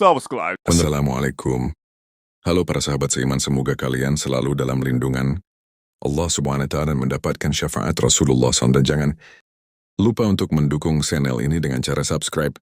subscribe. Assalamualaikum. Halo para sahabat seiman, semoga kalian selalu dalam lindungan Allah Subhanahu wa Ta'ala dan mendapatkan syafaat Rasulullah SAW. Dan jangan lupa untuk mendukung channel ini dengan cara subscribe,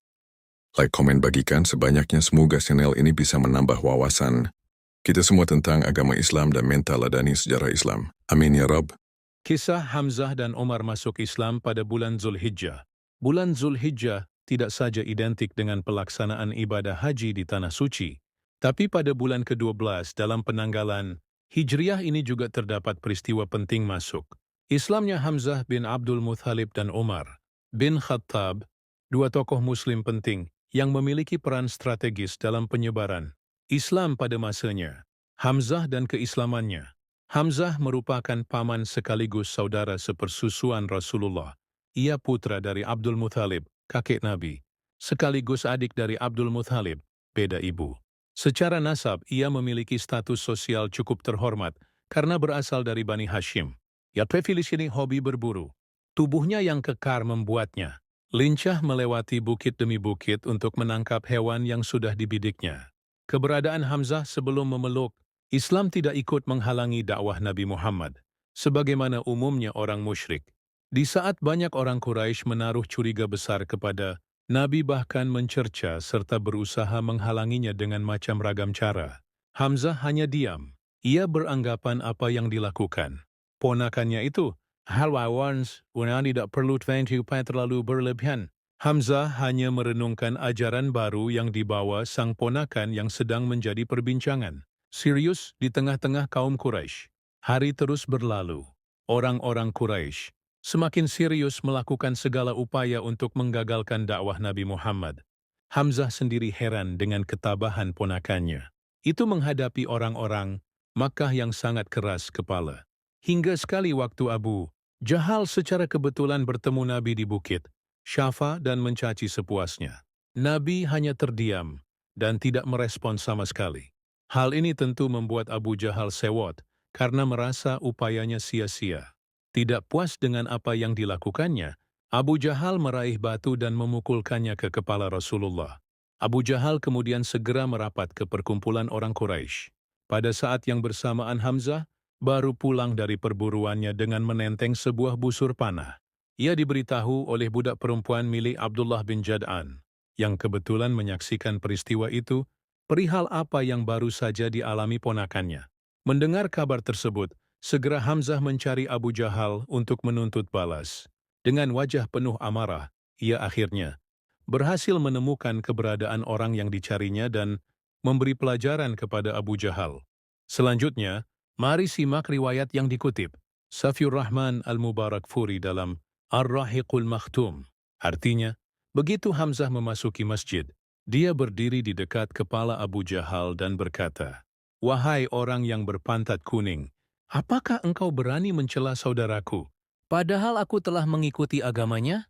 like, komen, bagikan sebanyaknya. Semoga channel ini bisa menambah wawasan kita semua tentang agama Islam dan mentaladani sejarah Islam. Amin ya Rabb. Kisah Hamzah dan Umar masuk Islam pada bulan Zulhijjah. Bulan Zulhijjah tidak saja identik dengan pelaksanaan ibadah haji di Tanah Suci, tapi pada bulan ke-12 dalam penanggalan Hijriah ini juga terdapat peristiwa penting masuk Islamnya Hamzah bin Abdul Muthalib dan Umar bin Khattab, dua tokoh Muslim penting yang memiliki peran strategis dalam penyebaran Islam pada masanya. Hamzah dan keislamannya. Hamzah merupakan paman sekaligus saudara sepersusuan Rasulullah. Ia putra dari Abdul Muthalib, kakek Nabi, sekaligus adik dari Abdul Muthalib, beda ibu. Secara nasab, ia memiliki status sosial cukup terhormat karena berasal dari Bani Hashim. Ia prefilisini hobi berburu. Tubuhnya yang kekar membuatnya lincah melewati bukit demi bukit untuk menangkap hewan yang sudah dibidiknya. Keberadaan Hamzah sebelum memeluk Islam tidak ikut menghalangi dakwah Nabi Muhammad, sebagaimana umumnya orang musyrik. Di saat banyak orang Quraisy menaruh curiga besar kepada Nabi, bahkan mencerca serta berusaha menghalanginya dengan macam ragam cara, Hamzah hanya diam. Ia beranggapan apa yang dilakukan ponakannya itu hal-wawan, tidak perlu terlalu berlebihan. Hamzah hanya merenungkan ajaran baru yang dibawa sang ponakan yang sedang menjadi perbincangan serius di tengah-tengah kaum Quraisy. Hari terus berlalu. Orang-orang Quraisy semakin serius melakukan segala upaya untuk menggagalkan dakwah Nabi Muhammad. Hamzah sendiri heran dengan ketabahan ponakannya itu menghadapi orang-orang Makkah yang sangat keras kepala. Hingga sekali waktu Abu Jahal secara kebetulan bertemu Nabi di bukit Syafa dan mencaci sepuasnya. Nabi hanya terdiam dan tidak merespon sama sekali. Hal ini tentu membuat Abu Jahal sewot karena merasa upayanya sia-sia. Tidak puas dengan apa yang dilakukannya, Abu Jahal meraih batu dan memukulkannya ke kepala Rasulullah. Abu Jahal kemudian segera merapat ke perkumpulan orang Quraisy. Pada saat yang bersamaan Hamzah baru pulang dari perburuannya dengan menenteng sebuah busur panah. Ia diberitahu oleh budak perempuan milik Abdullah bin Jad'an, yang kebetulan menyaksikan peristiwa itu, perihal apa yang baru saja dialami ponakannya. Mendengar kabar tersebut, segera Hamzah mencari Abu Jahal untuk menuntut balas. Dengan wajah penuh amarah, ia akhirnya berhasil menemukan keberadaan orang yang dicarinya dan memberi pelajaran kepada Abu Jahal. Selanjutnya, mari simak riwayat yang dikutip Safiur Rahman Al-Mubarakfuri dalam Ar-Rahiqul Makhtum. Artinya, begitu Hamzah memasuki masjid, dia berdiri di dekat kepala Abu Jahal dan berkata, "Wahai orang yang berpantat kuning, apakah engkau berani mencela saudaraku, padahal aku telah mengikuti agamanya?"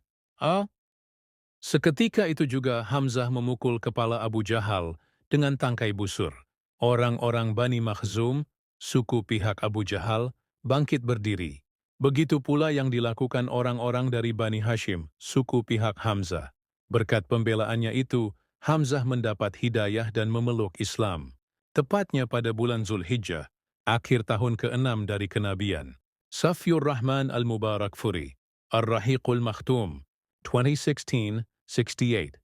Seketika itu juga Hamzah memukul kepala Abu Jahal dengan tangkai busur. Orang-orang Bani Makhzum, suku pihak Abu Jahal, bangkit berdiri. Begitu pula yang dilakukan orang-orang dari Bani Hashim, suku pihak Hamzah. Berkat pembelaannya itu, Hamzah mendapat hidayah dan memeluk Islam. Tepatnya pada bulan Zulhijjah, akhir tahun ke-6 dari kenabian. Safiur Rahman Al-Mubarakfuri, Ar-Rahiqul Makhtum, 2016-68.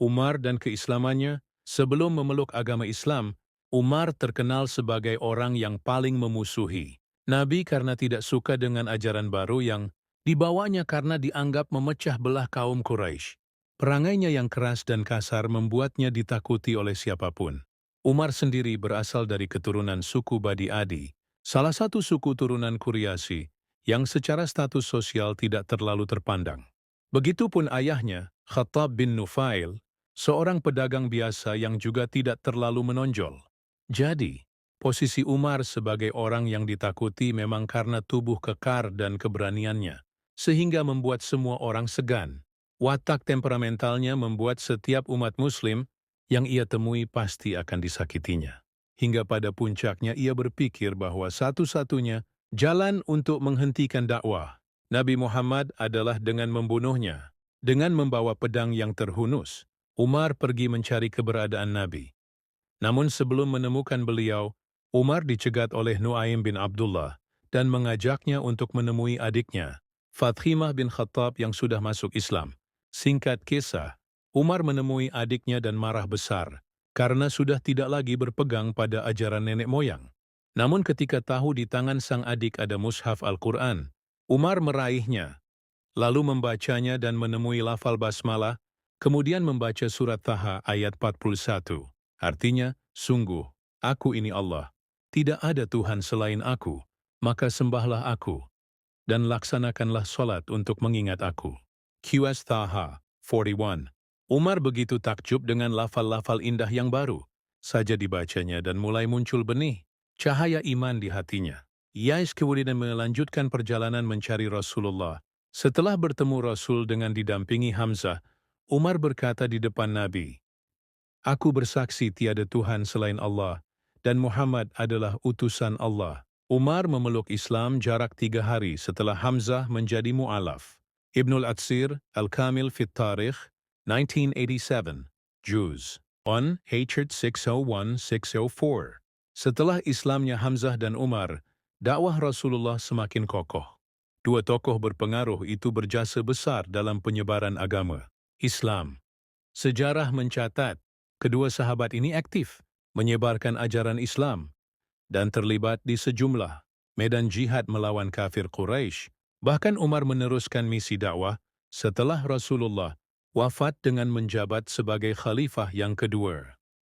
Umar dan keislamannya. Sebelum memeluk agama Islam, Umar terkenal sebagai orang yang paling memusuhi Nabi karena tidak suka dengan ajaran baru yang dibawanya karena dianggap memecah belah kaum Quraisy. Perangainya yang keras dan kasar membuatnya ditakuti oleh siapapun. Umar sendiri berasal dari keturunan suku Bani Adi, salah satu suku turunan Quraisy yang secara status sosial tidak terlalu terpandang. Begitupun ayahnya, Khattab bin Nufail, seorang pedagang biasa yang juga tidak terlalu menonjol. Jadi, posisi Umar sebagai orang yang ditakuti memang karena tubuh kekar dan keberaniannya, sehingga membuat semua orang segan. Watak temperamentalnya membuat setiap umat Muslim yang ia temui pasti akan disakitinya. Hingga pada puncaknya ia berpikir bahwa satu-satunya jalan untuk menghentikan dakwah Nabi Muhammad adalah dengan membunuhnya, dengan membawa pedang yang terhunus. Umar pergi mencari keberadaan Nabi. Namun sebelum menemukan beliau, Umar dicegat oleh Nuaim bin Abdullah dan mengajaknya untuk menemui adiknya, Fathimah bin Khattab yang sudah masuk Islam. Singkat kisah, Umar menemui adiknya dan marah besar karena sudah tidak lagi berpegang pada ajaran nenek moyang. Namun ketika tahu di tangan sang adik ada mushaf Al-Quran, Umar meraihnya, lalu membacanya dan menemui lafal basmalah, kemudian membaca surat Taha ayat 41. Artinya, sungguh, aku ini Allah, tidak ada Tuhan selain aku, maka sembahlah aku, dan laksanakanlah solat untuk mengingat aku. QS Taha 41. Umar begitu takjub dengan lafal-lafal indah yang baru saja dibacanya dan mulai muncul benih cahaya iman di hatinya. Ia kemudian melanjutkan perjalanan mencari Rasulullah. Setelah bertemu Rasul dengan didampingi Hamzah, Umar berkata di depan Nabi, "Aku bersaksi tiada Tuhan selain Allah, dan Muhammad adalah utusan Allah." Umar memeluk Islam jarak 3 hari setelah Hamzah menjadi mu'alaf. Ibnul Atsir, Al-Kamil Fit Tarikh, 1987, Juz. On Hatred 601-604. Setelah Islamnya Hamzah dan Umar, dakwah Rasulullah semakin kokoh. Dua tokoh berpengaruh itu berjasa besar dalam penyebaran agama Islam. Sejarah mencatat, kedua sahabat ini aktif menyebarkan ajaran Islam dan terlibat di sejumlah medan jihad melawan kafir Quraisy. Bahkan Umar meneruskan misi dakwah setelah Rasulullah wafat dengan menjabat sebagai khalifah yang kedua.